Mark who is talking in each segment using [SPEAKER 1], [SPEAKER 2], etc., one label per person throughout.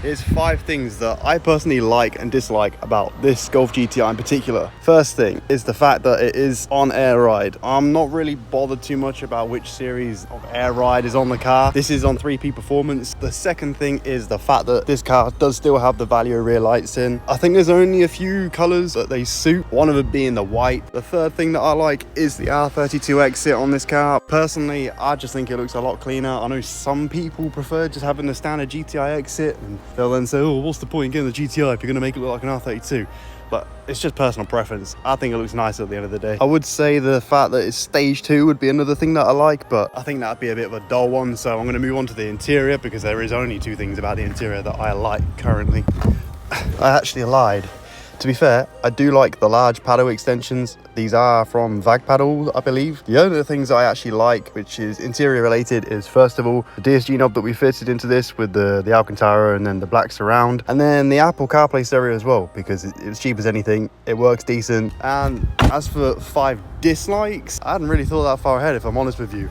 [SPEAKER 1] is 5 things that I personally like and dislike about this Golf GTI in particular. First thing is the fact that it is on air ride. I'm not really bothered too much about which series of air ride is on the car. This is on 3P performance. The second thing is the fact that this car does still have the Value rear lights in. I think there's only a few colors that they suit, one of them being the white. The third thing that I like is the R32 exit on this car. Personally, I just think it looks a lot cleaner. I know some people prefer just having the standard GTI exit, and they'll then say, oh, what's the point in getting the GTI if you're going to make it look like an R32? But it's just personal preference. I think it looks nicer at the end of the day. I would say the fact that it's stage 2 would be another thing that I like, but I think that'd be a bit of a dull one. So I'm going to move on to the interior, because there is only 2 things about the interior that I like currently. I actually lied. To be fair, I do like the large paddle extensions. These are from VAG Paddle, I believe. The other things I actually like, which is interior related, is first of all the DSG knob that we fitted into this with the Alcantara and then the black surround, and then the Apple CarPlay stereo as well, because it's cheap as anything. It works decent. And as for 5 dislikes, I hadn't really thought that far ahead, if I'm honest with you.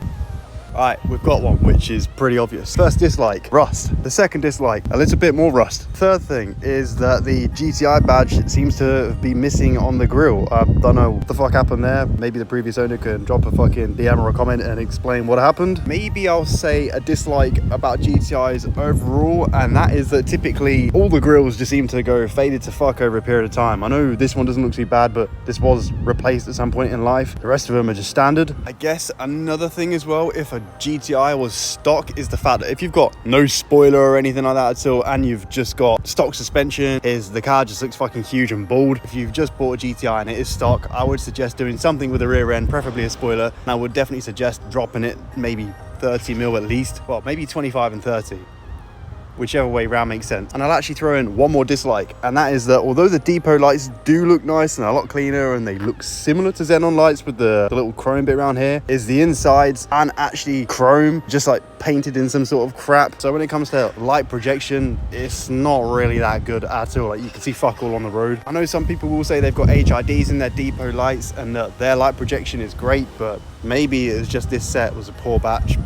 [SPEAKER 1] Alright, we've got one, which is pretty obvious. First dislike, rust. The second dislike, a little bit more rust. Third thing is that the GTI badge seems to be missing on the grille. I don't know what the fuck happened there. Maybe the previous owner can drop a fucking DM or a comment and explain what happened. Maybe I'll say a dislike about GTIs overall, and that is that typically all the grills just seem to go faded to fuck over a period of time. I know this one doesn't look too bad, but this was replaced at some point in life. The rest of them are just standard. I guess another thing as well, if a GTI was stock, is the fact that if you've got no spoiler or anything like that at all, and you've just got stock suspension, is the car just looks fucking huge and bald. If you've just bought a GTI and it is stock, I would suggest doing something with the rear end, preferably a spoiler, and I would definitely suggest dropping it maybe 30 mil at least. Well, maybe 25 and 30. Whichever way round makes sense. And I'll actually throw in one more dislike, and that is that although the depot lights do look nice and a lot cleaner, and they look similar to Xenon lights with the little chrome bit around here, is the insides aren't actually chrome, just like painted in some sort of crap. So when it comes to light projection, it's not really that good at all. Like, you can see fuck all on the road. I know some people will say they've got HIDs in their depot lights and that their light projection is great, but maybe it's just this set was a poor batch.